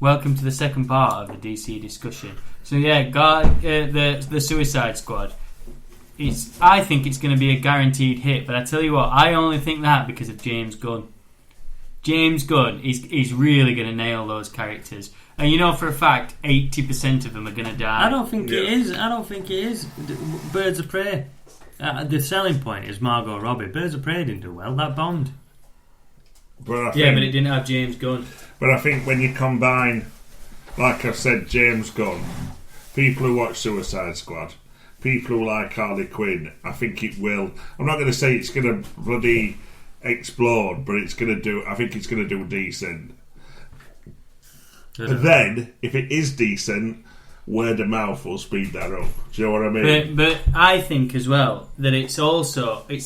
welcome to the second part of the DC discussion. So yeah, the Suicide Squad. I think it's going to be a guaranteed hit, but I tell you what, I only think that because of James Gunn. James Gunn is really going to nail those characters. And you know for a fact, 80% of them are going to die. I don't think it is. Birds of Prey. The selling point is Margot Robbie. Birds of Prey didn't do well. That bombed. But it didn't have James Gunn. But I think when you combine, like I said, James Gunn, people who watch Suicide Squad, people who like Harley Quinn, I think it will. I'm not going to say it's going to bloody explode, but it's going to do. I think it's going to do decent. And then, if it is decent, word of mouth will speed that up. Do you know what I mean? But I think as well that it's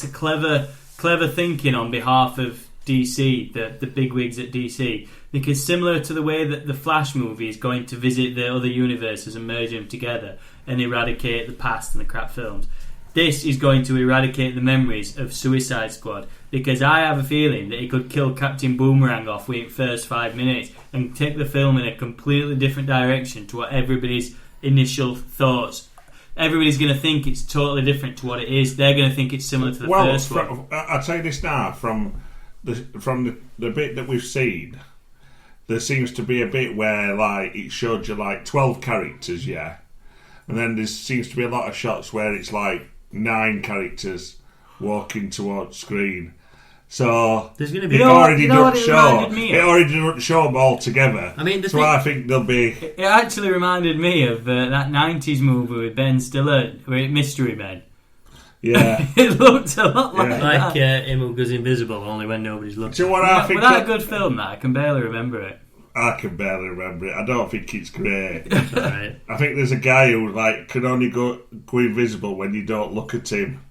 a clever thinking on behalf of DC, the bigwigs at DC, because similar to the way that the Flash movie is going to visit the other universes and merge them together and eradicate the past and the crap films, this is going to eradicate the memories of Suicide Squad, because I have a feeling that it could kill Captain Boomerang off within the first 5 minutes and take the film in a completely different direction to what everybody's initial thoughts. Everybody's going to think it's totally different to what it is. They're going to think it's similar to the first one. I'll tell you this now, from the bit that we've seen, there seems to be a bit where like it showed you like 12 characters, yeah, and then there seems to be a lot of shots where it's like 9 characters walking towards screen. So there's going to be it already doesn't show them all together. I mean, I think there'll be. It actually reminded me of that 90s movie with Ben Stiller, Mystery Men. Yeah, it looked a lot like that. Him who goes invisible only when nobody's looking. So what I think that a good film? That I can barely remember it. I can barely remember it. I don't think it's great. Right. I think there's a guy who like can only go invisible when you don't look at him.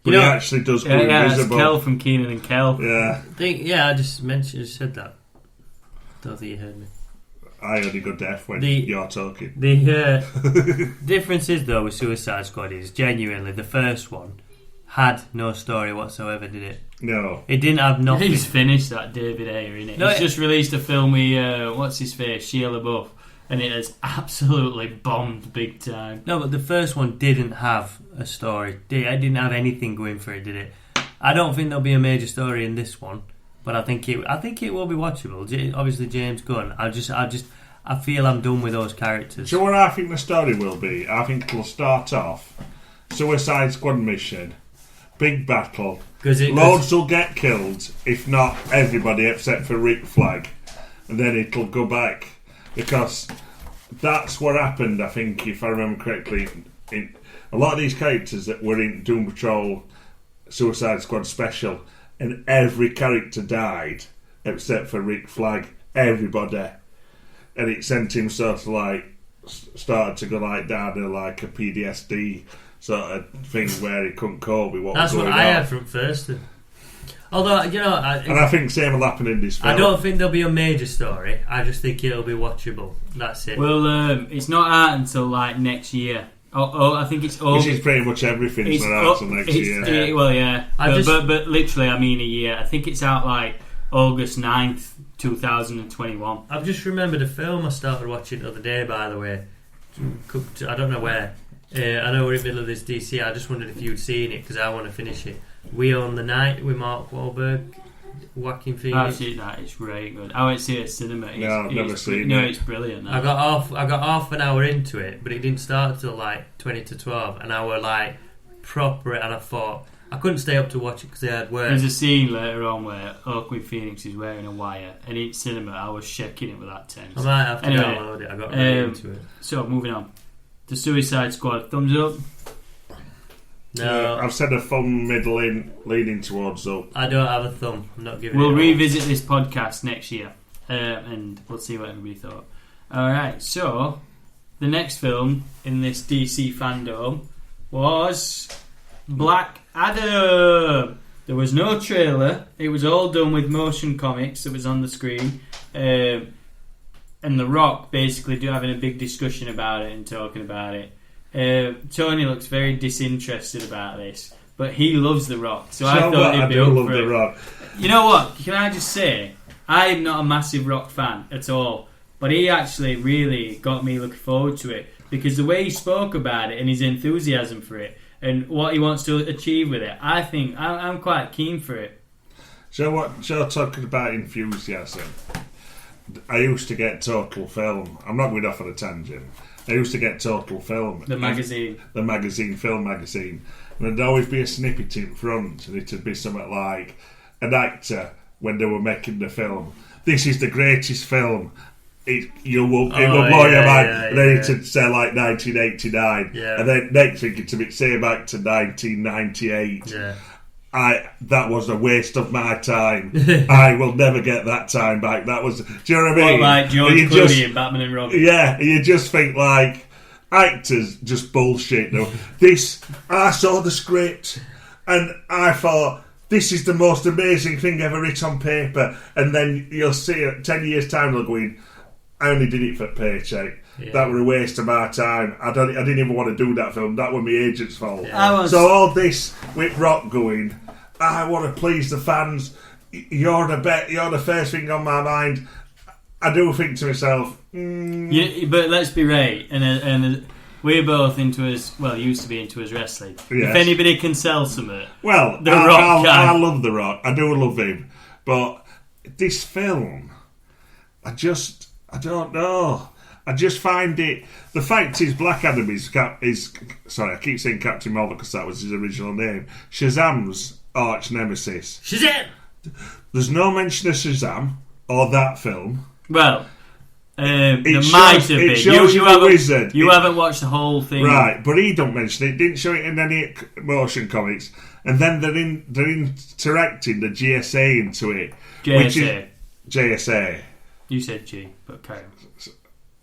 But he actually does go invisible. Yeah, it's Kel from Keenan and Kel. Yeah. I just said that. Don't think you heard me. I only go deaf when you're talking. The difference is, though, with Suicide Squad is genuinely the first one had no story whatsoever, did it? No. It didn't have nothing. He's finished that David Ayer, innit? He's just released a film with, what's his face, Shia LaBeouf, and it has absolutely bombed big time. No, but the first one didn't have a story. It didn't have anything going for it, did it? I don't think there'll be a major story in this one, but I think it will be watchable. Obviously, James Gunn. I feel I'm done with those characters. So what I think the story will be, I think it'll start off Suicide Squad mission, big battle. Loads will get killed, if not everybody except for Rick Flag, and then it'll go back, because that's what happened. I think, if I remember correctly, in a lot of these characters that were in Doom Patrol Suicide Squad special, and every character died except for Rick Flag. Everybody. And it sent him sort of like started to go like down to like a PTSD sort of thing where he couldn't cope with what was going on. That's what I had from first. Although, you know, I think same will happen in this film. I don't think there'll be a major story. I just think it'll be watchable. That's it. Well, it's not out until like next year. I think it's August. Which is pretty much everything's not out until next year. Well, yeah. But literally, I mean a year. I think it's out like August 9th, 2021. I've just remembered a film I started watching the other day, by the way. I don't know where. I know we're in the middle of this DC. I just wondered if you'd seen it, because I want to finish it. We Own the Night with Mark Wahlberg, Joaquin Phoenix. I've seen that. It's really good. I went to see it at cinema. I've never seen it. No, it's brilliant. That. I got half an hour into it, but it didn't start till like 20 to 12, and I were like proper, and I thought I couldn't stay up to watch it because I had work. There's a scene later on where Joaquin Phoenix is wearing a wire, and in cinema I was shaking it with that tense. I might have to download it. I got really into it. So moving on, the Suicide Squad, thumbs up. No, I've said a thumb, middling, leaning towards up. I don't have a thumb. I'm not giving. We'll revisit this podcast next year, and we'll see what everybody thought. All right, so the next film in this DC Fandome was Black Adam. There was no trailer. It was all done with motion comics that was on the screen, and The Rock basically having a big discussion about it and talking about it. Tony looks very disinterested about this, but he loves The Rock, so I thought he'd be up for it. The Rock. You know what? Can I just say, I'm not a massive Rock fan at all, but he actually really got me looking forward to it because the way he spoke about it and his enthusiasm for it and what he wants to achieve with it, I think I'm quite keen for it. So what you're talking about enthusiasm, I used to get Total Film. I'm not going off on a tangent. I used to get Total Film. The magazine. The magazine, film magazine. And there'd always be a snippet in front, and it'd be something like an actor when they were making the film. This is the greatest film. It will blow your mind. And then it'd say like 1989. Yeah. And then next thing it'd say back to 1998. Yeah. That was a waste of my time. I will never get that time back. That was, do you know what I mean? Like George Clooney in Batman and Robin. Yeah, you just think like actors just bullshit. No, I saw the script and I thought this is the most amazing thing ever written on paper, and then you'll see it 10 years time they'll go in, I only did it for paycheck. Yeah. That were a waste of my time. I didn't even want to do that film. That was my agent's fault. Yeah. So all this with Rock going, I want to please the fans. You're the first thing on my mind. I do think to myself, yeah, but let's be right, and we're both into used to be into his wrestling. Yes. If anybody can sell something, Rock can. I love The Rock. I do love him, but this film, I don't know. I just find it. The fact is, Black Adam is. Sorry, I keep saying Captain Marvel because that was his original name. Shazam's arch nemesis. Shazam. There's no mention of Shazam or that film. Well, there might have been. You haven't watched the whole thing, right? But he don't mention it. Didn't show it in any motion comics. And then they're interacting the GSA into it. JSA. You said G, but carry on.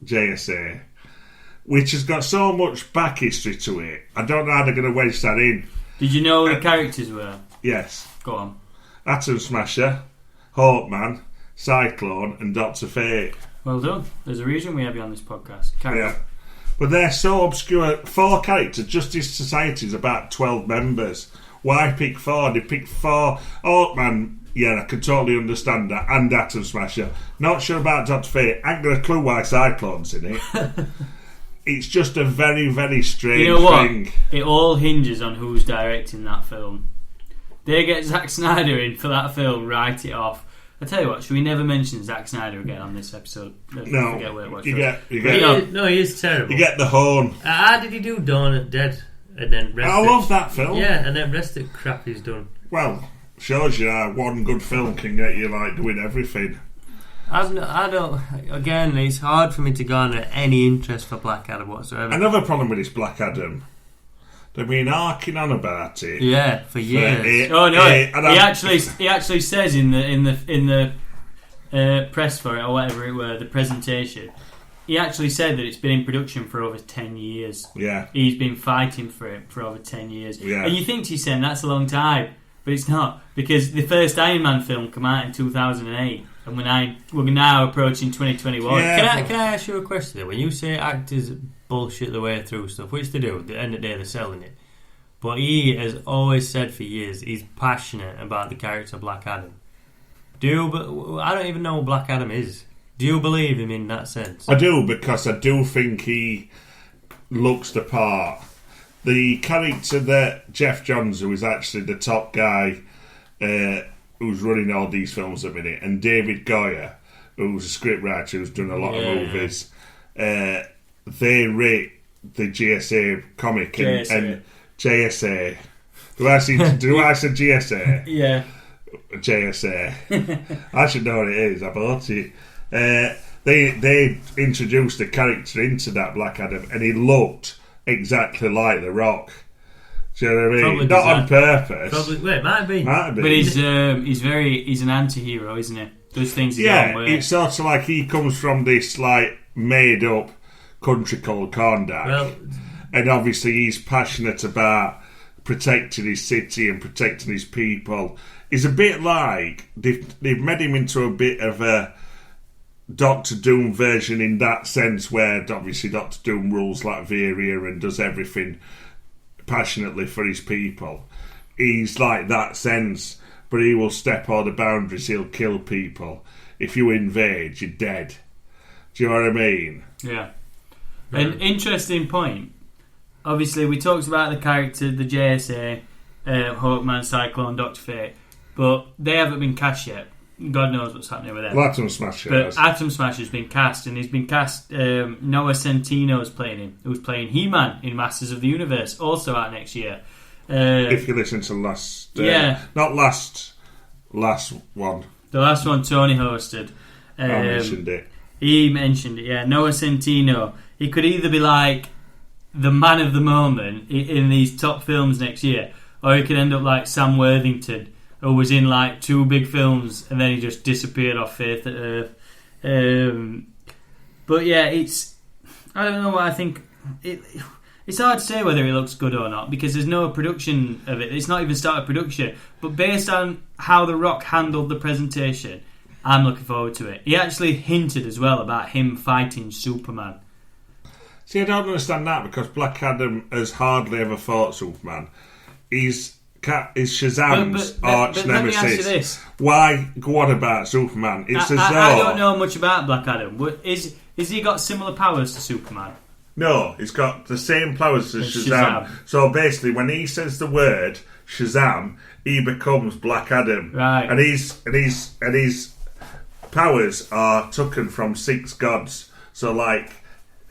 JSA, which has got so much back history to it. I don't know how they're going to wedge that in. Did you know who the characters were? Yes. Go on. Atom Smasher, Hawkman, Cyclone, and Dr. Fate. Well done. There's a reason we have you on this podcast. Carry on. But they're so obscure. 4 characters. Justice Society is about 12 members. Why pick 4? They picked 4. Hawkman. Yeah, I can totally understand that. And Atom Smasher. Not sure about Dr. Fate. I ain't got a clue why Cyclone's in it. It's just a very, very strange thing. It all hinges on who's directing that film. They get Zack Snyder in for that film, write it off. I tell you what, should we never mention Zack Snyder again on this episode? No, he is terrible. You get the horn. How did he do Dawn of the Dead? And then I love that film. Yeah, and then rest of the crap he's done. Well, shows you how one good film can get you like doing everything. I don't. Again, it's hard for me to garner any interest for Black Adam whatsoever. Another problem with this Black Adam, they've been harking on about it. Yeah, for years. He actually says in the press for it or whatever it were, the presentation. He actually said that it's been in production for over 10 years. Yeah, he's been fighting for it for over 10 years. Yeah, and you think he's saying that's a long time. But it's not, because the first Iron Man film came out in 2008, and we're now approaching 2021. Yeah. Can I ask you a question? When you say actors bullshit the way through stuff, which they do, at the end of the day they're selling it, but he has always said for years he's passionate about the character Black Adam. I don't even know what Black Adam is. Do you believe him in that sense? I do, because I do think he looks the part. The character that Jeff Johns, who is actually the top guy who's running all these films at the minute, and David Goyer, who's a scriptwriter who's done a lot of movies, they rate the GSA comic and JSA. Do I say GSA? Yeah. JSA. I should know what it is. I bought it. They introduced the character into that Black Adam, and he looked exactly like The Rock. Do you know what I mean? Not on purpose. Probably, might be. But he's an anti-hero, isn't he? Does things his own way. It's sort of like he comes from this like made up country called Corndack, and obviously he's passionate about protecting his city and protecting his people. He's a bit like they've made him into a bit of a Doctor Doom version in that sense, where obviously Doctor Doom rules Latveria and does everything passionately for his people. He's like that sense, but he will step all the boundaries. He'll kill people. If you invade, you're dead. Do you know what I mean? Yeah. An interesting point. Obviously, we talked about the character, the JSA, Hawkman, Cyclone, Dr. Fate, but they haven't been cast yet. God knows what's happening with them. Well, Atom Smasher. But Atom Smasher's been cast, and he's been cast. Noah Centino's playing him, who's playing He-Man in Masters of the Universe, also out next year. If you listen to last, not last one, the last one Tony hosted. I mentioned it. He mentioned it. Yeah, Noah Centino. He could either be like the man of the moment in these top films next year, or he could end up like Sam Worthington, who was in like 2 big films and then he just disappeared off Faith at Earth. But yeah, I don't know what I think. It's hard to say whether it looks good or not because there's no production of it. It's not even started production. But based on how The Rock handled the presentation, I'm looking forward to it. He actually hinted as well about him fighting Superman. See, I don't understand that because Black Adam has hardly ever fought Superman. Is Shazam's arch nemesis. Let me ask you this. Why go on about Superman? It's as though I don't know much about Black Adam. Is he got similar powers to Superman? No, he's got the same powers as Shazam. So basically, when he says the word Shazam, he becomes Black Adam. Right. And his powers are taken from 6 gods. So like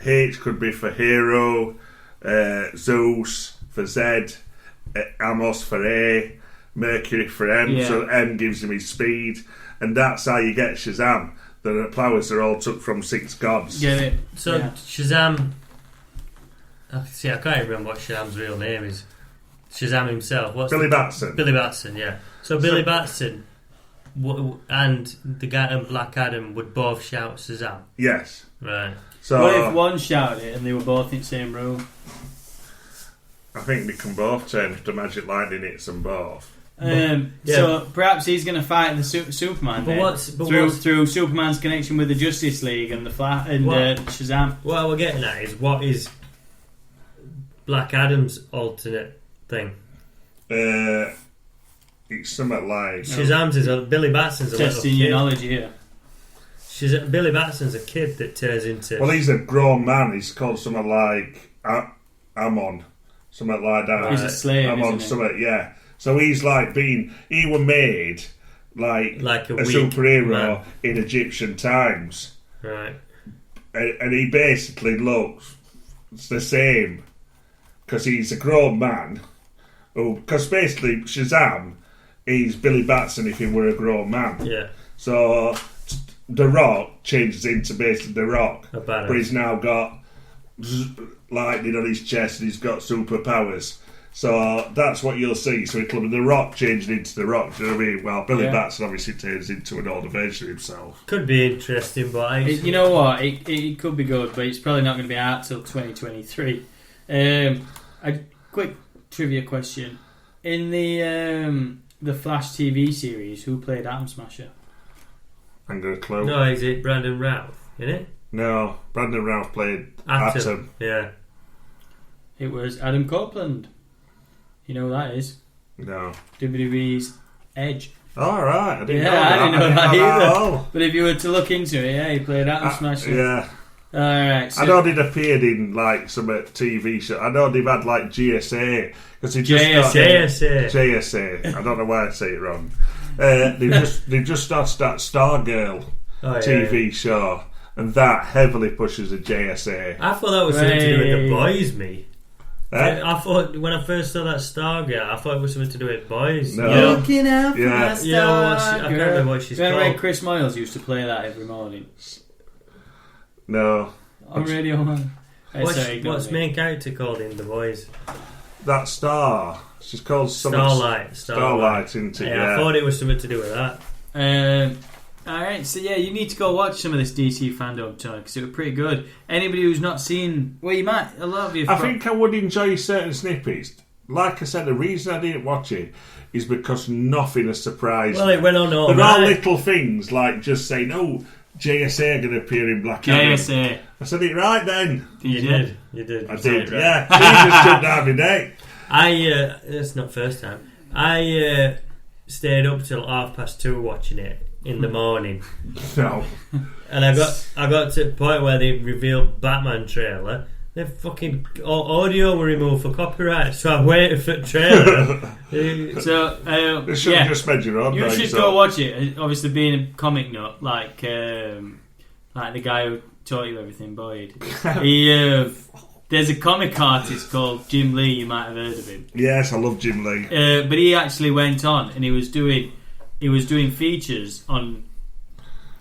H could be for hero, Zeus for Z, Amos for A, Mercury for M. Yeah. So M gives him his speed, and that's how you get Shazam. The powers are all took from 6 gods. Get it? So Shazam. See, I can't even remember what Shazam's real name is. Shazam himself. Billy Batson. Billy Batson, yeah. So Billy Batson and the guy and Black Adam would both shout Shazam. Yes. Right. So what if one shouted it and they were both in the same room? I think they can both turn if the magic lightning hits them both. So perhaps he's going to fight the Superman through Superman's connection with the Justice League and the Shazam. What we're getting at is what is Black Adam's alternate thing? It's something like Shazam's is Billy Batson's a testing your knowledge here. Billy Batson's a kid that turns into. Well, he's a grown man. He's called something like Amon, something like that. He's a slave. Amon, something, yeah. So he's like he were made like a superhero man in Egyptian times, right? And he basically looks the same because he's a grown man. Because basically Shazam is Billy Batson if he were a grown man. Yeah. So The Rock changes into basically The Rock, but he's now got lightning on his chest and he's got superpowers. So that's what you'll see. So it'll be The Rock changing into The Rock. Do you know what I mean? Well, Billy Batson obviously turns into an older version of himself. Could be interesting, but you know what? It could be good, but it's probably not going to be out till 2023. A quick trivia question: in the Flash TV series, who played Atom Smasher? I'm going to clue. No, is it Brandon Routh? Isn't it? No, Brandon Routh played Atom. Yeah. It was Adam Copeland. You know who that is? No. WWE's Edge. All right, I didn't know that. I didn't know that either. But if you were to look into it, he played Atom Smasher. Yeah. Alright. So I know they'd appeared in like some TV show. I know they've had like GSA because he just JSA. I don't know why I say it wrong. They just started that Stargirl TV show, and that heavily pushes a JSA. I thought that was something to do with The Boys, me. I thought when I first saw that Stargirl, I thought it was something to do with Boys. No. You're looking out for that Stargirl. I can't remember what she's called. Chris Miles used to play that every morning. No. On Radio 1. What's main character called in The Boys? That Star. She's called Starlight. Starlight, isn't it? Yeah, I thought it was something to do with that. Alright, so yeah, you need to go watch some of this DC Fandome, Tony, because it was pretty good. Anybody who's not seen... Well, you might... A lot of you... I think I would enjoy certain snippets. Like I said, the reason I didn't watch it is because nothing has surprised me. Well, it went on all There right. are little things, like just saying, oh, JSA are going to appear in Black Adam. JSA. I said it right then. You did. I did, right. yeah. She just jumped out of my neck. That's not first time. I stayed up till 2:30 watching it in the morning. No. And I got to the point where they revealed Batman trailer. Their fucking audio were removed for copyright, so I waited for the trailer. So they should have just made your own. You should go watch it. Obviously, being a comic nut, like the guy who taught you everything, Boyd. There's a comic artist called Jim Lee. You might have heard of him. Yes, I love Jim Lee. But he actually went on and he was doing features on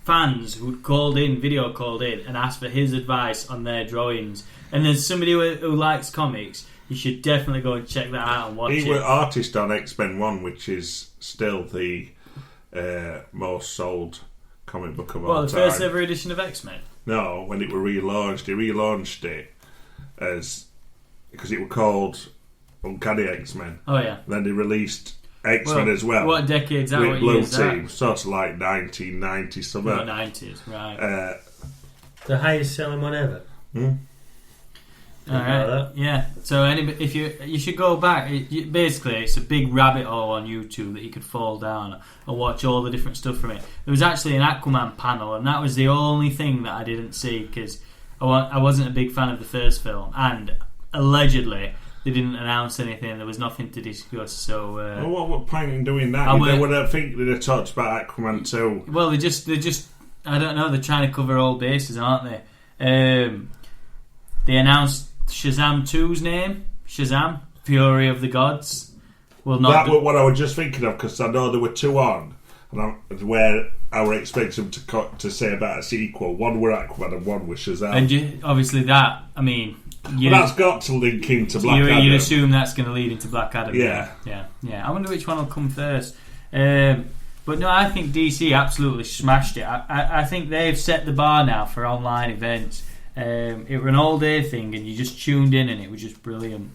fans who'd video called in and asked for his advice on their drawings. And there's somebody who likes comics. You should definitely go and check that out and watch it. He was artist on X-Men 1, which is still the most sold comic book of all time. The first ever edition of X-Men? No, when it were relaunched. He relaunched it because it was called Uncanny X-Men. Oh, yeah. Then they released X-Men as well. What decade's that? With What Blue year's Team, that? sort of like 1990 something. Not 90s, right. The highest selling one ever. Alright, yeah. So if you should go back. Basically, it's a big rabbit hole on YouTube that you could fall down and watch all the different stuff from it. There was actually an Aquaman panel, and that was the only thing that I didn't see because I wasn't a big fan of the first film, and allegedly they didn't announce anything. There was nothing to discuss. So, what point in doing that? They would have think they'd have talked about Aquaman 2. Well, they just I don't know. They're trying to cover all bases, aren't they? They announced Shazam 2's name. Shazam, Fury of the Gods. That was what I was just thinking of because I know there were two on, and where I would expect them to say about a sequel. One were Aquaman and one was Shazam. And obviously that, I mean... that's got to link into Black Adam. You'd assume that's going to lead into Black Adam. Yeah. I wonder which one will come first. But no, I think DC absolutely smashed it. I think they've set the bar now for online events. It was an all-day thing and you just tuned in and it was just brilliant.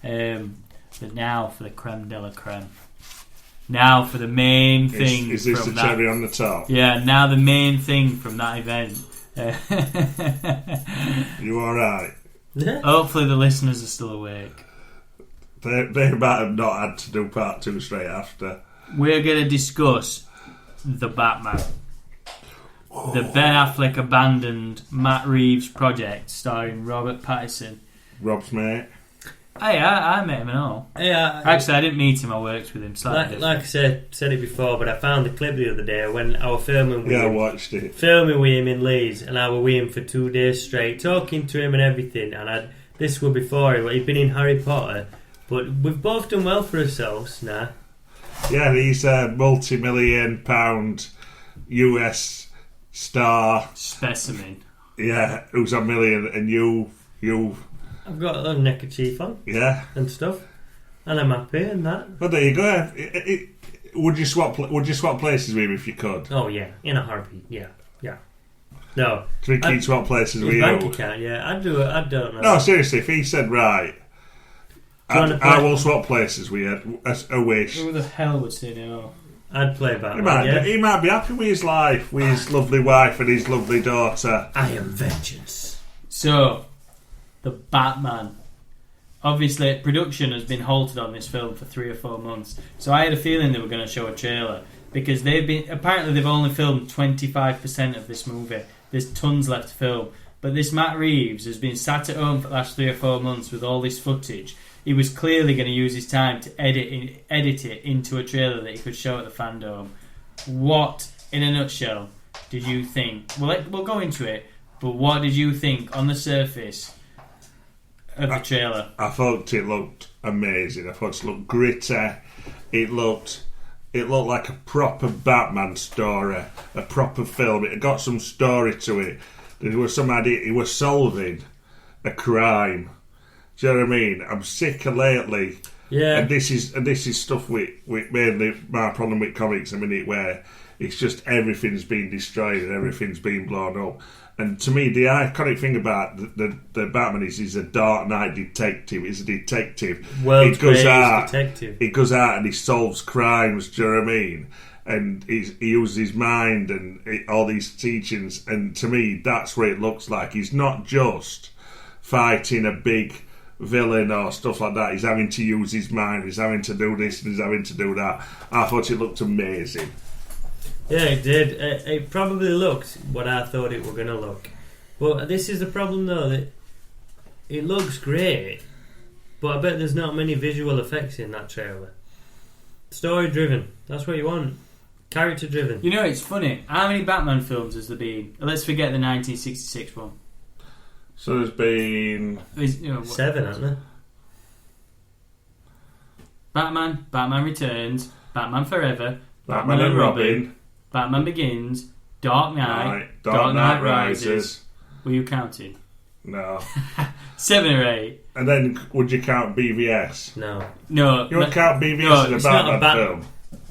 But now for the creme de la creme. Now for the main thing. Is this the cherry on the top? Yeah, now the main thing from that event. You alright? Hopefully the listeners are still awake. They might have not had to do part 2 straight after. We're going to discuss The Batman. The Ben Affleck abandoned Matt Reeves project starring Robert Pattinson. Rob's mate. Hey, I met him and all. Yeah, actually, I didn't meet him. I worked with him. Like I said it before, but I found the clip the other day when I was filming with him. I watched it. Filming with him in Leeds, and I was with him for 2 days straight, talking to him and everything. And this was before he'd been in Harry Potter, but we've both done well for ourselves now. Yeah, he's a multi-million pound US star specimen. Yeah, who's a million, and you. I've got a neckerchief on. Yeah. And stuff. And I'm happy and that. Well, there you go. Would you swap places with him if you could? Oh, yeah. In a heartbeat. Yeah. No. Do you think he'd swap places with you? Bank account, yeah. I'd do it. I don't know. No, seriously, if he said, right, I will swap places with you, a wish. Who the hell would say no? I'd play Batman. He might be happy with his life, with his lovely wife and his lovely daughter. I am vengeance. So... The Batman. Obviously, production has been halted on this film for 3 or 4 months. So I had a feeling they were going to show a trailer because apparently they've only filmed 25% of this movie. There's tons left to film. But this Matt Reeves has been sat at home for the last 3 or 4 months with all this footage. He was clearly going to use his time to edit it into a trailer that he could show at the Fandome. What, in a nutshell, did you think? We'll go into it. But what did you think on the surface of the trailer? I thought it looked amazing. I thought it looked gritty. It looked like a proper Batman story, a proper film. It got some story to it. There was some idea. He was solving a crime. Do you know what I mean? I'm sick of lately. Yeah. And this is stuff with mainly my problem with comics a minute where it's just everything's been destroyed and everything's been blown up. And to me, the iconic thing about the Batman is he's a Dark Knight detective. He's a detective. World's greatest detective. He goes out and he solves crimes. Do you know what I mean? And he uses his mind and all these teachings. And to me, that's what it looks like. He's not just fighting a big villain or stuff like that. He's having to use his mind. He's having to do this and he's having to do that. I thought it looked amazing. Yeah, it did. It probably looked what I thought it were going to look. But this is the problem, though, that it looks great, but I bet there's not many visual effects in that trailer. Story driven. That's what you want. Character driven. You know, it's funny. How many Batman films has there been? Let's forget the 1966 one. So there's been 7, hasn't there? Batman Returns, Batman Forever, Batman and Robin, Batman Begins, Dark Knight, Dark Knight Rises. Were you counting? No. 7 or 8. And then would you count BVS? No. You would count BVS as a Batman film?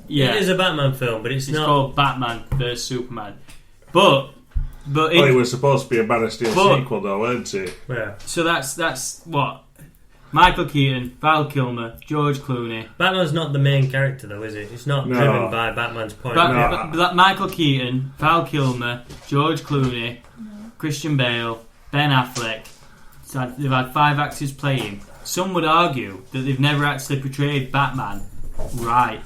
Yeah. It is a Batman film, but it's not. Called Batman vs Superman. But it was supposed to be a Man of Steel sequel, though, weren't it? Yeah. So that's what? Michael Keaton, Val Kilmer, George Clooney. Batman's not the main character, though, is it? It's not driven by Batman's point. Michael Keaton, Val Kilmer, George Clooney, Christian Bale, Ben Affleck. So they've had 5 actors playing. Some would argue that they've never actually portrayed Batman right.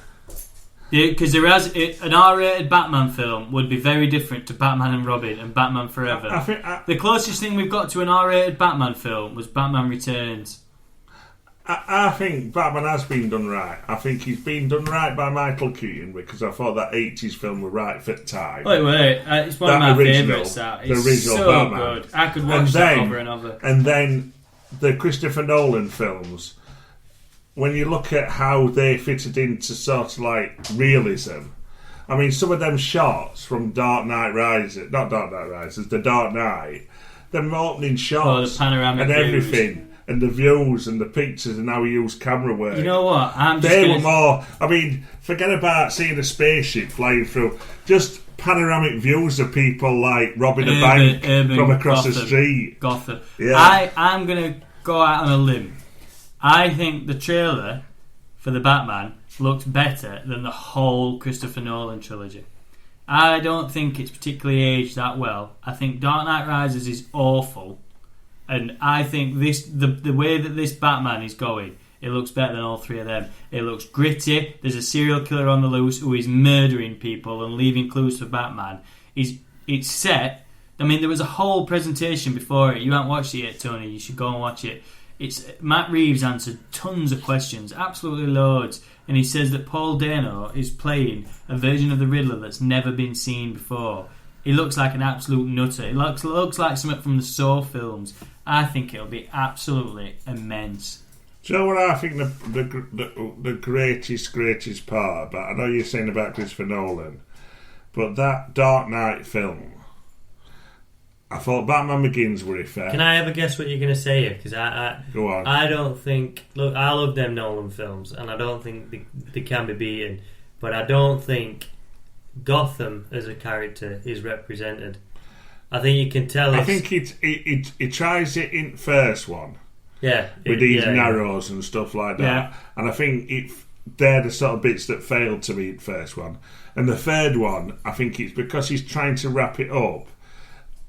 Because an R-rated Batman film would be very different to Batman and Robin and Batman Forever. The closest thing we've got to an R-rated Batman film was Batman Returns. I think Batman has been done right. I think he's been done right by Michael Keaton, because I thought that 80s film was right for the time. Wait. It's one of my favourites. The original so Batman. Good. I could watch that over and over. And then the Christopher Nolan films, when you look at how they fitted into sort of like realism, I mean, some of them shots from The Dark Knight, them opening shots the panoramic and everything. Views. And the views and the pictures and how he used camera work. You know what? Were more. I mean, forget about seeing a spaceship flying through. Just panoramic views of people like robbing a bank from across the street. Gotham. Yeah. I'm going to go out on a limb. I think the trailer for the Batman looked better than the whole Christopher Nolan trilogy. I don't think it's particularly aged that well. I think Dark Knight Rises is awful. And I think the way that this Batman is going, it looks better than all 3 of them. It looks gritty. There's a serial killer on the loose who is murdering people and leaving clues for Batman. It's set. I mean, there was a whole presentation before it. You haven't watched it yet, Tony. You should go and watch it. Matt Reeves answered tons of questions, absolutely loads. And he says that Paul Dano is playing a version of the Riddler that's never been seen before. He looks like an absolute nutter. He looks like something from the Saw films. I think it'll be absolutely immense. Do you know what I think the greatest part about? I know you're saying about Christopher Nolan, but that Dark Knight film, I thought Batman Begins were fair. Can I have a guess what you're going to say here? Because Go on. I don't think... Look, I love them Nolan films, and I don't think they can be beaten, but I don't think Gotham as a character is represented. I think you can tell. I think it tries it in first one, with these narrows and stuff like that, and I think they're the sort of bits that failed to me in first one. And the third one, I think it's because he's trying to wrap it up,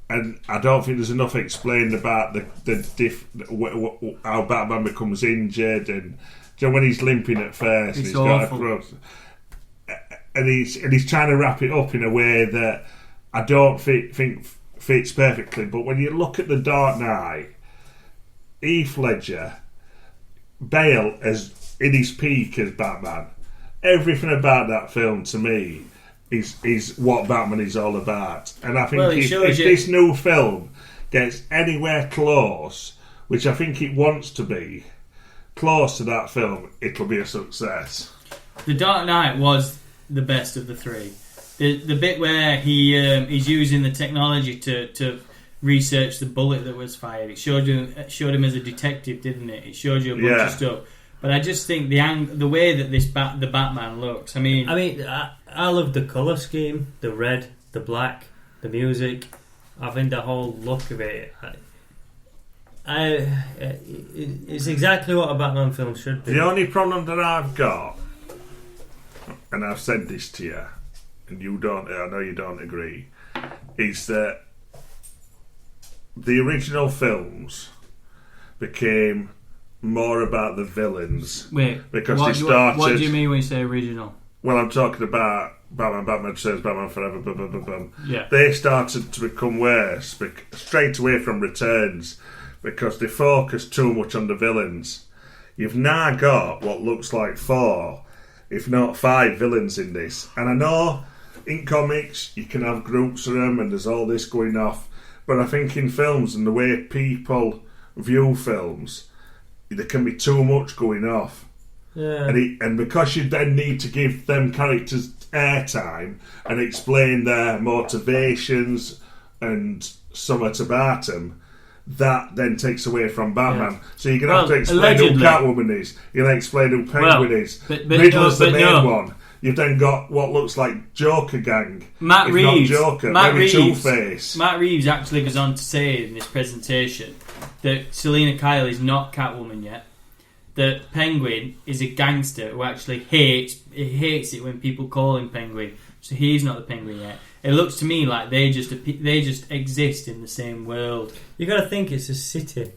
and I don't think there's enough explained about how Batman becomes injured, and when he's limping at first, and he's got a cross. And he's trying to wrap it up in a way that I don't think fits perfectly. But when you look at The Dark Knight, Heath Ledger, Bale as in his peak as Batman, everything about that film to me is what Batman is all about. And I think if this new film gets anywhere close, which I think it wants to be, close to that film, it'll be a success. The Dark Knight was the best of the 3. The bit where he's using the technology to research the bullet that was fired. It showed him as a detective, didn't it? It showed you a bunch of stuff. But I just think the way that the Batman looks. I mean, I love the colour scheme, the red, the black, the music. I think the whole look of it. It's exactly what a Batman film should be. The only problem that I've got, and I've said this to you, and I know you don't agree, is that the original films became more about the villains. Wait, because what do you mean when you say original? Well, I'm talking about Batman says Batman Forever, blah, blah, blah, blah. Yeah. They started to become worse straight away from Returns because they focus too much on the villains. You've now got what looks like 4, if not 5 villains in this. And I know in comics you can have groups of them and there's all this going off, but I think in films and the way people view films, there can be too much going off. Yeah. And because you then need to give them characters airtime and explain their motivations and somewhat about them, that then takes away from Batman. So you're going to have to explain who Catwoman is. You're going to explain who Penguin is. Riddler's the main one. You've then got what looks like Joker gang. Matt Reeves. Not Joker, maybe Two-Face. Matt Reeves actually goes on to say in this presentation that Selina Kyle is not Catwoman yet. That Penguin is a gangster who actually hates it when people call him Penguin. So he's not the Penguin yet. It looks to me like they just exist in the same world. You got to think it's a city.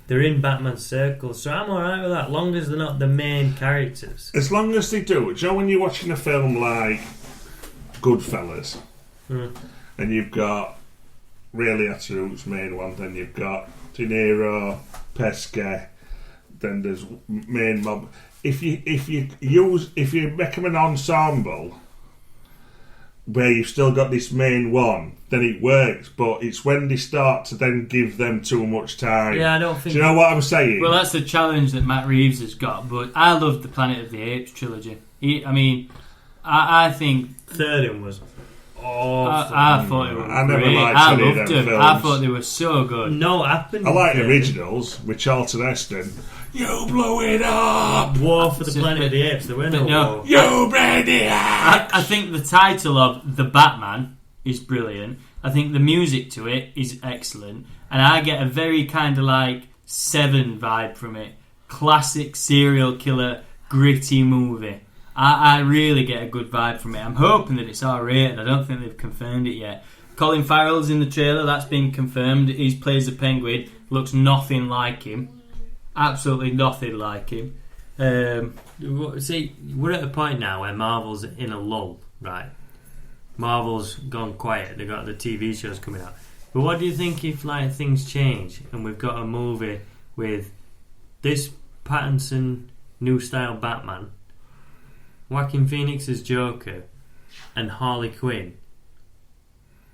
They're in Batman's circle, so I'm alright with that, long as they're not the main characters. As long as they do. Do you know when you're watching a film like Goodfellas, and you've got Ray Liotta's main one, then you've got De Niro, Pesce, then there's main mob. If you make them an ensemble where you've still got this main one, then it works. But it's when they start to then give them too much time. Yeah, I don't think. Do you know what I'm saying? Well, that's the challenge that Matt Reeves has got. But I love the Planet of the Apes trilogy. I think third one was awful. I thought it was I never great. liked I any of loved them them. films. I thought they were so good. No, I like the originals with Charlton Heston. You blew it up! War for the Planet of the Apes. There were no war. You brainiac! I think the title of The Batman is brilliant. I think the music to it is excellent. And I get a very kind of like Seven vibe from it. Classic serial killer, gritty movie. I really get a good vibe from it. I'm hoping that it's R-rated. I don't think they've confirmed it yet. Colin Farrell's in the trailer. That's been confirmed. He plays the Penguin. Looks nothing like him. Absolutely nothing like him. See, we're at a point now where Marvel's in a lull, right? Marvel's gone quiet. They've got the TV shows coming out. But what do you think if like things change and we've got a movie with this Pattinson new style Batman, Joaquin Phoenix as Joker, and Harley Quinn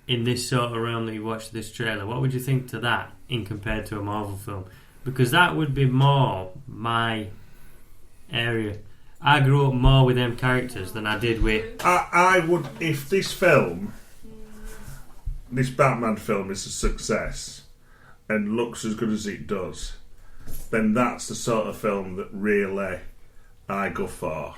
in this sort of realm that you watched this trailer? What would you think to that in compared to a Marvel film? Because that would be more my area. I grew up more with them characters than I did with... I would... If this film, this Batman film is a success and looks as good as it does, then that's the sort of film that really I go for.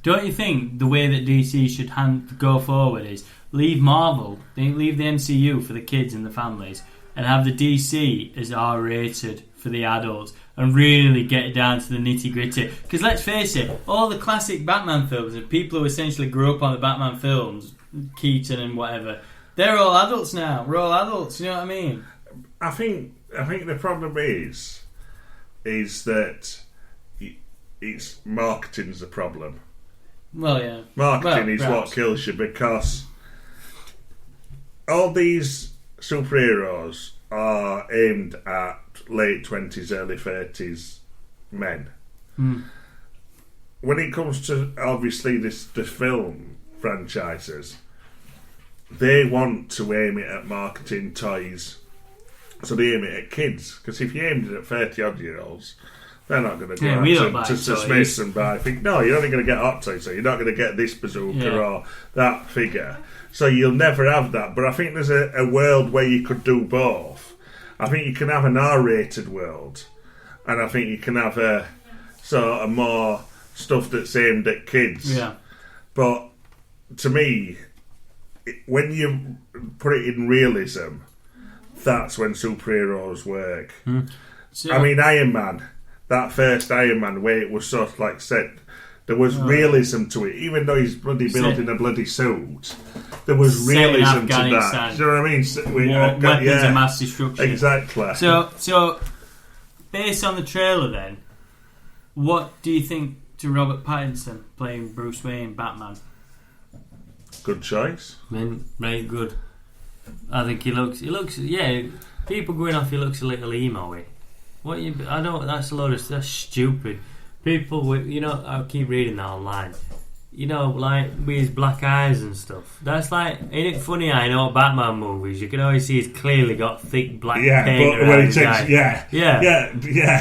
Don't you think the way that DC should go forward is leave Marvel, leave the MCU for the kids and the families, and have the DC as R-rated for the adults, and really get it down to the nitty gritty? Because let's face it, all the classic Batman films and people who essentially grew up on the Batman films, Keaton and whatever, they're all adults now. We're all adults. You know what I mean? I think the problem is that it's marketing's the problem. Well, yeah. Marketing is what kills you, because all these superheroes are aimed at late 20s, early 30s men. When it comes to, obviously, the film franchises, they want to aim it at marketing toys, so they aim it at kids. Because if you aimed it at 30-odd-year-olds, they're not going to go to Smiths and buy. No, you're only going to get Hot Toys, so you're not going to get this bazooka or that figure. So you'll never have that. But I think there's a world where you could do both. I think you can have an R-rated world, and I think you can have a sort of more stuff that's aimed at kids. Yeah. But to me, when you put it in realism, that's when superheroes work. So, I mean, Iron Man, that first Iron Man, where it was sort of like said, there was realism to it, even though he's bloody building a bloody suit. There was realism to that. Do you know what I mean? Weapons of mass destruction. Exactly. So, based on the trailer, then, what do you think to Robert Pattinson playing Bruce Wayne, Batman? Good choice. Right, good. I think he looks. Yeah. People going off. He looks a little emo-y. What you? I don't. That's a load of. That's stupid. People with. I keep reading that online. Like with his black eyes and stuff. That's like, ain't it funny? I know Batman movies. You can always see he's clearly got thick black paint but when he takes, eyes. yeah,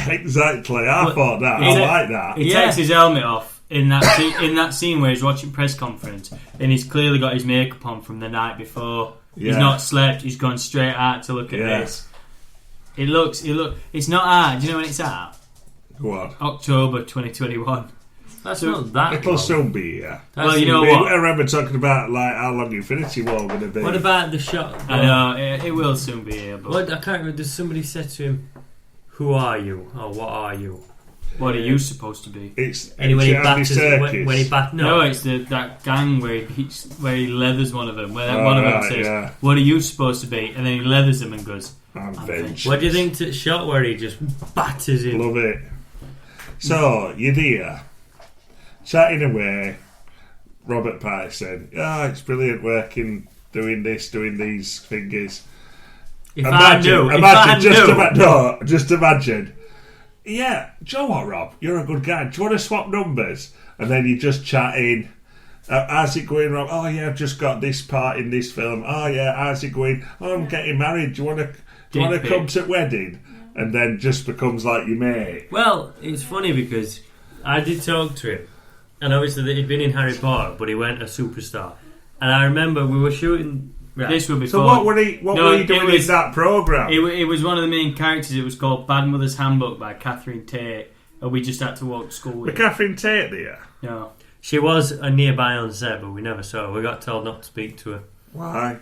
exactly. I thought that. I like that. He takes his helmet off in that scene where he's watching press conference, and he's clearly got his makeup on from the night before. Yeah. He's not slept. He's gone straight out to look at this. It's not art. Do you know when it's out? What? October 2021. That's not that. It'll soon be, yeah. Well, you know what? I remember talking about like how long Infinity War going to be. What about the shot? I know it will soon be here. But I can't remember. Does somebody said to him, "Who are you?" or "What are you?" What are you supposed to be? It's when he batters. No, it's that gang where he leathers one of them. Where one of them says, "What are you supposed to be?" and then he leathers him and goes, "I'm vengeance." What do you think to the shot where he just batters him? Love it. So you're there, chatting away. Robert Pattinson. It's brilliant working, doing this, doing these fingers. Just imagine. Yeah, do you know what, Rob? You're a good guy. Do you want to swap numbers? And then you're just chatting. How's it going, Rob? Oh yeah, I've just got this part in this film. Oh yeah, how's it going? Oh, I'm getting married. Do you want to come to the wedding? And then just becomes like your mate. Well, it's funny because I did talk to him, and obviously he'd been in Harry Potter, but he went a superstar. And I remember we were shooting. Right. This would be so what were you doing in that programme? It was one of the main characters. It was called Bad Mother's Handbook by Catherine Tate, and we just had to walk to school with her. Catherine Tate there? No. She was nearby on set, but we never saw her. We got told not to speak to her. Why?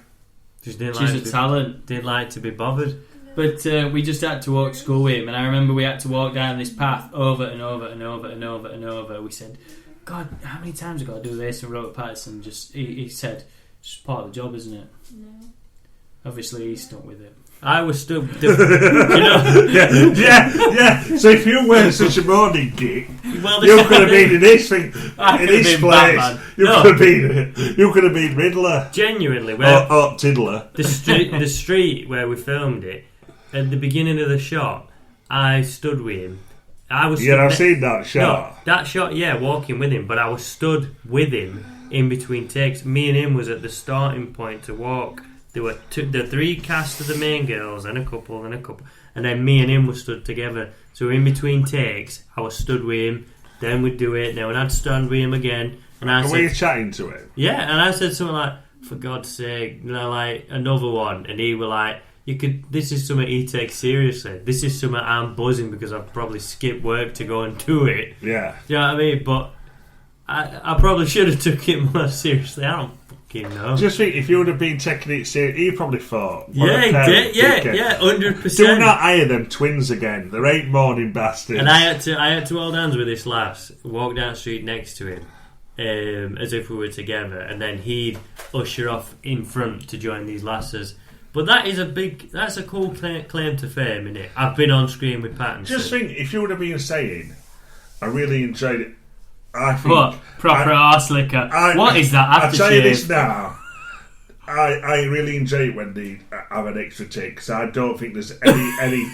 She's a talent. Didn't like to be bothered. But we just had to walk to school with him, and I remember we had to walk down this path over and over and over and over and over. We said, God, how many times have I got to do this? And Robert Pattinson he said, it's just part of the job, isn't it? No. Obviously, he stuck with it. I was still... Yeah. So if you weren't such a morning geek, you could have been in this thing, in this place. You could have been Riddler. Genuinely. Or Tiddler. The street where we filmed it, at the beginning of the shot, I stood with him. I've seen that shot. No, that shot, walking with him, but I was stood with him in between takes. Me and him was at the starting point to walk. There were the three cast of the main girls, and a couple, and then me and him were stood together. So in between takes, I was stood with him. Then we'd do it. Then I'd stand with him again. And were you chatting to him? Yeah, and I said something like, "For God's sake," like another one, and he were like, This is something he takes seriously. This is something I'm buzzing because I've probably skipped work to go and do it. Yeah, you know what I mean? But I probably should have took it more seriously. I don't fucking know. Just think, if you would have been taking it seriously, he probably thought. Yeah, 100%. Do not hire them twins again. They're 8 morning bastards. And I had to hold hands with this lass, walk down the street next to him, as if we were together, and then he'd usher off in front to join these lasses. But that's a cool claim to fame, isn't it? I've been on screen with Pattinson. Just think, if you would have been saying, I really enjoyed it. I think what? Proper arse licker. What is that aftershave? I'll tell you this now. I really enjoy it when they have an extra take, because I don't think there's any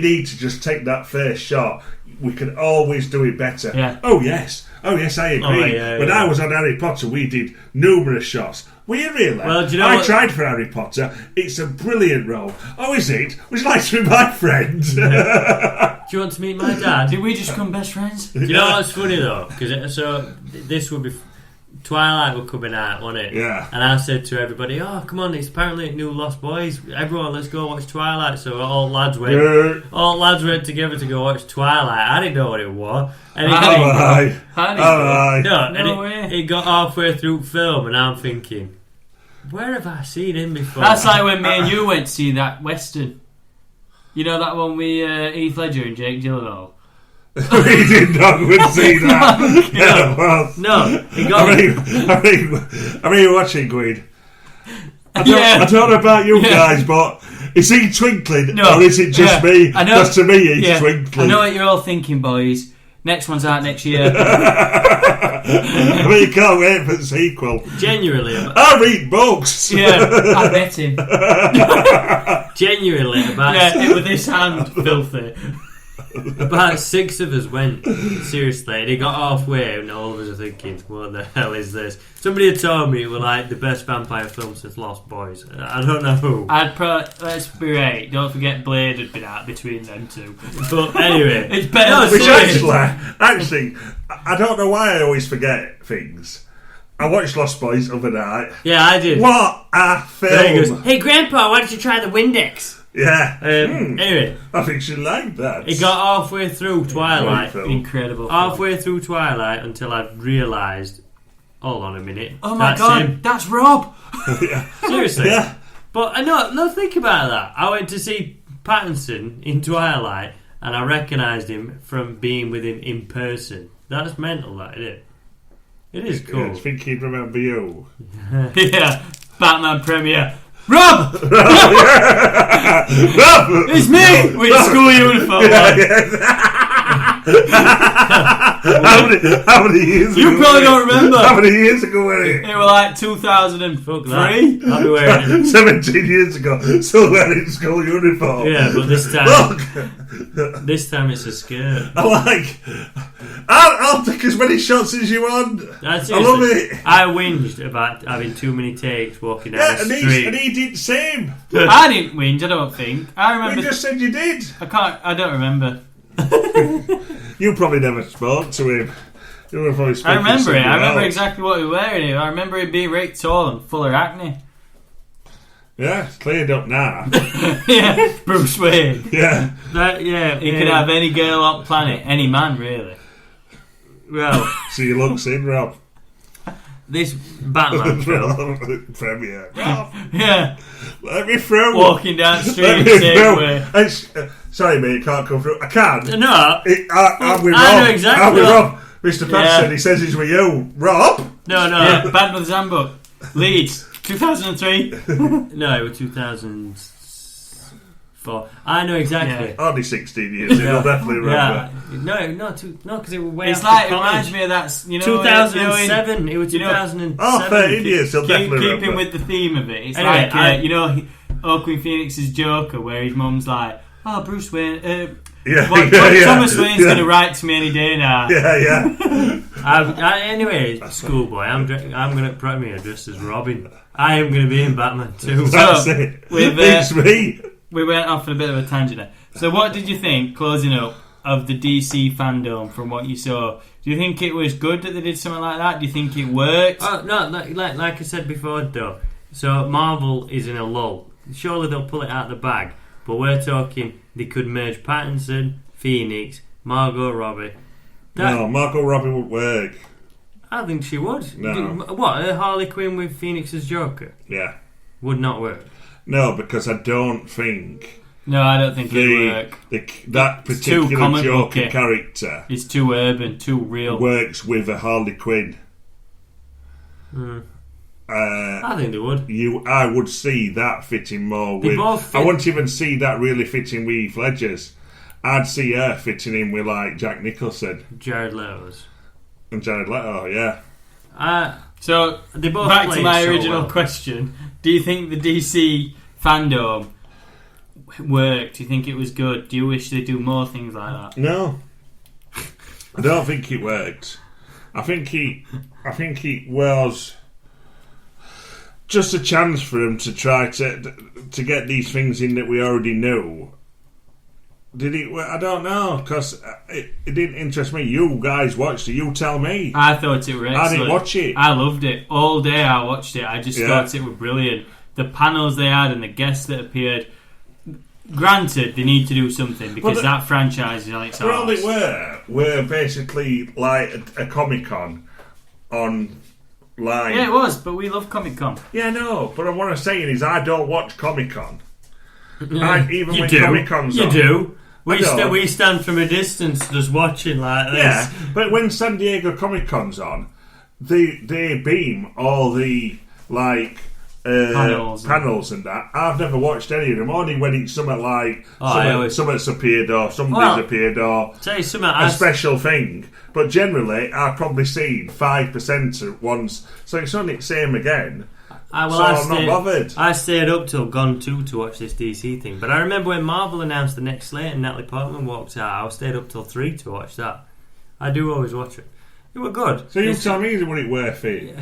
need to just take that first shot. We can always do it better. Yeah. Oh yes, I agree. When I was on Harry Potter, we did numerous shots. Were you really? Well, do you know I tried for Harry Potter. It's a brilliant role. Oh, is it? Would you like to be my friend? Do you want to meet my dad? Did we just become best friends? Do you know what's funny though? Because this would be Twilight were coming out, wasn't it? Yeah. And I said to everybody, "Oh, come on! It's apparently new Lost Boys. Everyone, let's go watch Twilight." So all lads went together to go watch Twilight. I didn't know what it was. And it got halfway through film, and I'm thinking, where have I seen him before? That's like when me and you went to see that Western. You know that one with Heath Ledger and Jake Gyllenhaal? We did not see that. I mean, watching Gwyn. I don't know about you guys, but is he twinkling or is it just me? Because to me, he's twinkling. I know what you're all thinking, boys. Next one's out next year. I mean, you can't wait for the sequel. Genuinely. I read books. Yeah, I met him. Genuinely, with his hand filthy. About 6 of us went, seriously, and he got halfway and all of us are thinking, what the hell is this? Somebody had told me it was like the best vampire film since Lost Boys. I don't know who. Let's be right, don't forget Blade had been out between them two. But anyway, it's better than Which actually, I don't know why I always forget things. I watched Lost Boys the other night. Yeah, I did. What a film! He goes, hey Grandpa, why don't you try the Windex? Yeah. Anyway, I think she liked that. It got halfway through Twilight. Incredible. Halfway through Twilight until I realised, hold on a minute. Oh my God, him. that's Rob. Yeah. Seriously. Yeah. But no, think about that. I went to see Pattinson in Twilight and I recognised him from being with him in person. That's mental, that, isn't it? It is cool. I think he'd remember you. Yeah, Batman premiere. Rob! Rob! It's me! With a school uniform How many years ago? You probably don't remember. How many years ago were it? It was like 2003. I'll be wearing it. 17 years ago, still wearing school uniform. Yeah, but this time... This time it's a skirt. I'll take as many shots as you want. I love it. I whinged about having too many takes walking down the street. And he did the same. I didn't whinge, I don't think. I remember. You just said you did. I don't remember. You probably never spoke to him. You were probably I remember it. I remember else. exactly what he was wearing. I remember him being right tall and full of acne. Yeah, it's cleared up now. Yeah, Bruce Wayne. Yeah. He could have any girl on planet, any man, really. Well, so you look in, Rob. This Batman film. Premiere. Rob. Yeah. Let me through. Walking down the street the same way. Sorry, mate, can't come through. I can. No. I'm with Rob. I know exactly. I'm with Rob. Mr. Patterson, he says he's with you. Rob? No. Yeah, Bad Mother's Handbook. Leeds, 2003. No, it was 2004. I know exactly. Yeah. Only 16 years, you'll definitely remember. No, because it was way It's after like, it college. reminds me of that, 2007. It was 2007. 13 years, he'll definitely remember. Keeping with the theme of it. It's anyway, like, Joaquin Phoenix's Joker, where his mum's like, oh, Bruce Wayne, Yeah. Thomas Wayne's going to write to me any day now. Yeah. Anyway, schoolboy, I'm going to premiere dressed as Robin. I am going to be in Batman too. That's it. It's me. We went off on a bit of a tangent there. So what did you think, closing up, of the DC Fandome from what you saw? Do you think it was good that they did something like that? Do you think it worked? No, like I said before though. So Marvel is in a lull. Surely they'll pull it out of the bag. But we're talking they could merge Pattinson, Phoenix, Margot Robbie. No, Margot Robbie would work. I think she would. No. What, Harley Quinn with Phoenix as Joker? Yeah. Would not work. No, because I don't think... No, I don't think it would work. That particular Joker character... It's too urban, too real. ...works with a Harley Quinn. I think they would. I would see that fitting more with... I wouldn't even see that really fitting with Heath Ledger's. I'd see her fitting in with, like, Jack Nicholson. Jared Leto's. And Jared Leto, yeah. So, they both back to my original well. question. Do you think the DC Fandome worked? Do you think it was good? Do you wish they'd do more things like that? No. I don't think it worked. I think it was just a chance for him to try to get these things in that we already knew. Did it? I don't know, because it didn't interest me. You guys watched it. You tell me. I thought it was excellent. I didn't watch it. I loved it. All day I watched it. I just thought it was brilliant. The panels they had and the guests that appeared. Granted, they need to do something because that franchise is on its arse. All they were basically like a Comic-Con online. Yeah, it was, but we love Comic-Con. Yeah, no, but what I'm saying is I don't watch Comic-Con. Even when do. Comic-Con's you on. do. We stand from a distance just watching like this. Yeah, but when San Diego Comic-Con's on, they beam all the, like, panels and that. I've never watched any of them. Only when it's something like something's appeared or somebody's appeared or a special thing. But generally, I've probably seen 5% at once. So it's only the same again. I'm not bothered. I stayed up till Gone 2 to watch this DC thing. But I remember when Marvel announced the next slate and Natalie Portman walked out, I stayed up till 3 to watch that. I do always watch it. It were good. So you tell me, was it worth it?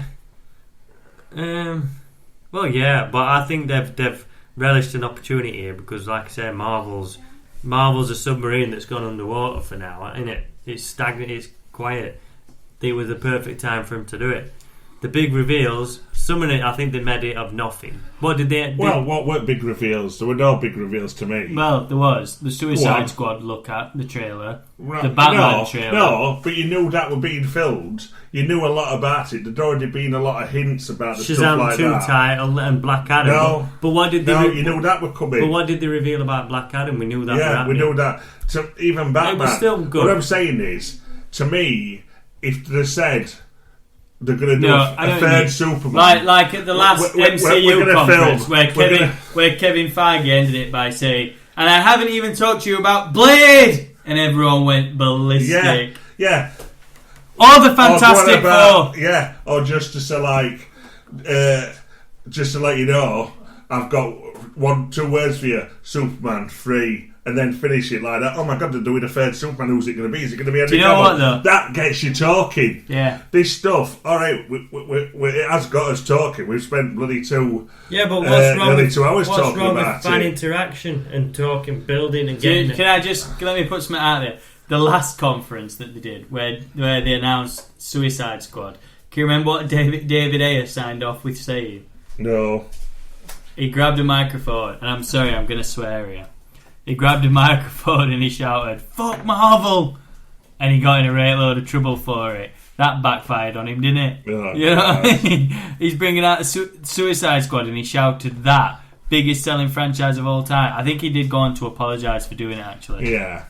Yeah. Well, yeah, but I think they've relished an opportunity here because, like I say, Marvel's a submarine that's gone underwater for now, isn't it? It's stagnant, it's quiet. It was the perfect time for him to do it. The big reveals, some of it, I think they made it of nothing. What did they? Well, what were big reveals? There were no big reveals to me. Well, there was the Suicide Squad look at the trailer, the Batman trailer. No, but you knew that were being filmed. You knew a lot about it. There'd already been a lot of hints about the stuff like that. Shazam 2 title and Black Adam. No, but what did they? You knew that were coming. But what did they reveal about Black Adam? We knew that. Yeah, we knew that. So even Batman. It was still good. What I'm saying is, to me, if they said they're going to do a third Superman, like at the last MCU conference where Kevin Feige ended it by saying, "And I haven't even talked to you about Blade," and everyone went ballistic. Yeah. Or the Fantastic Four. Yeah, or just to say just to let you know, I've got 2 words for you: Superman 3. And then finish it like that. Oh my God, they're doing a third Superman. Who's it going to be? Is it going to be Henry Cavill? Do you know what though? That gets you talking. Yeah. This stuff, alright, it has got us talking. We've spent bloody 2 Yeah, but what's wrong with 2 hours what's talking wrong about with fan interaction and talking, building and getting Can I just, let me put something out there. The last conference that they did, where they announced Suicide Squad, can you remember what David Ayer signed off with saying? No. He grabbed a microphone, and I'm sorry, I'm going to swear here. He grabbed a microphone and he shouted, "Fuck Marvel!" And he got in a great load of trouble for it. That backfired on him, didn't it? Oh, you know what I mean? He's bringing out the Suicide Squad and he shouted that. Biggest selling franchise of all time. I think he did go on to apologise for doing it, actually. Yeah.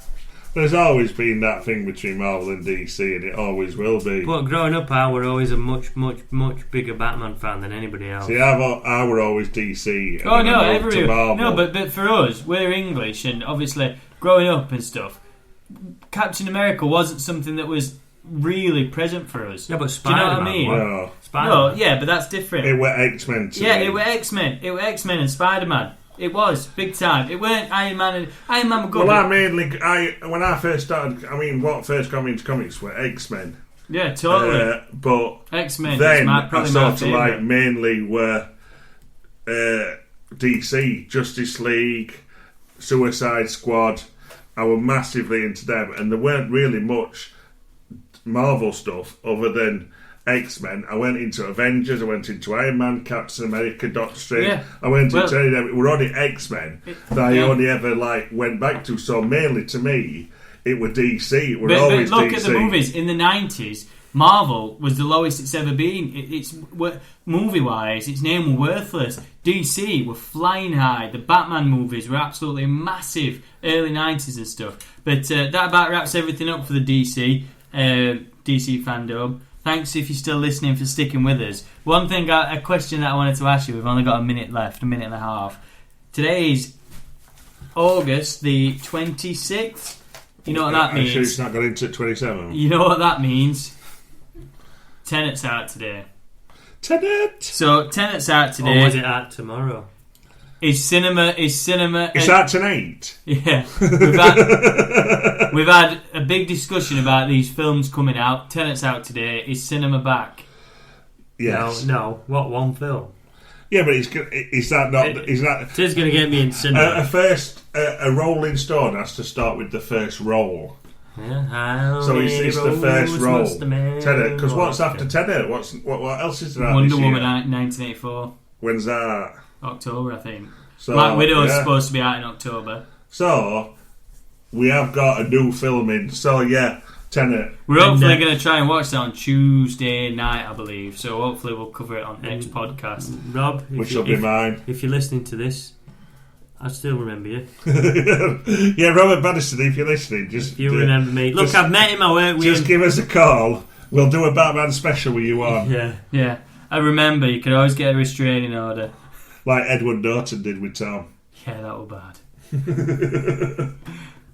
There's always been that thing between Marvel and DC, and it always will be. But growing up, I were always a much bigger Batman fan than anybody else. See, I were always DC. Oh no, everyone. No, but for us, we're English, and obviously growing up and stuff, Captain America wasn't something that was really present for us. Yeah, but Spider-Man. Do you know what I mean? No. No, yeah, but that's different. It were X-Men. It were X-Men. It were X-Men and Spider-Man. It was big time. It weren't Iron Man. And Iron Man were good. Well, when I first started, what first got me into comics were X-Men. Yeah, totally. But X-Men. Then probably I sort of like mainly were DC, Justice League, Suicide Squad. I were massively into them, and there weren't really much Marvel stuff other than X-Men. I went into Avengers, I went into Iron Man, Captain America, Doctor Strange. Yeah. I went into any of them. It were only X-Men that I only ever went back to. So mainly to me, it were DC. It were always DC. But look at the movies in the 90s. Marvel was the lowest it's ever been. It's movie-wise, its name were worthless. DC were flying high. The Batman movies were absolutely massive, early 90s and stuff. But that about wraps everything up for the DC Fandome. Thanks if you're still listening for sticking with us. One thing, a question that I wanted to ask you. We've only got a minute left, a minute and a half. Today is August the 26th. You know what that means? I'm sure it's not got into 27. You know what that means? Tenet's out today. Tenet! So, Tenet's out today. Or was it out tomorrow? Is cinema... It's out tonight. Yeah. We've had a big discussion about these films coming out. Tenet's out today. Is cinema back? Yes. No. What, one film? Yeah, but is that not... It is going to get me in cinema. A Rolling Stone has to start with the first roll. Yeah, so it's the first roll. Tenet. Because what's after Tenet? What else is there out Wonder this Woman year? 1984. When's that? October, I think. So, Black Widow's supposed to be out in October. So, we have got a new film in. So, yeah, Tenet. We're hopefully going to try and watch that on Tuesday night, I believe. So, hopefully we'll cover it on next podcast. Rob, which will be mine. If you're listening to this, I still remember you. Yeah, Robert Bannister, if you're listening, just... You remember me. Look, I've met him, I work with Just give us a call. We'll do a Batman special with you on. Yeah. I remember, you could always get a restraining order. Like Edward Norton did with Tom. Yeah, that was bad.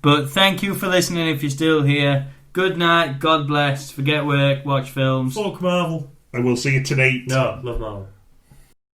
But thank you for listening if you're still here. Good night, God bless, forget work, watch films. Fuck Marvel. And we'll see you tonight. No, love Marvel.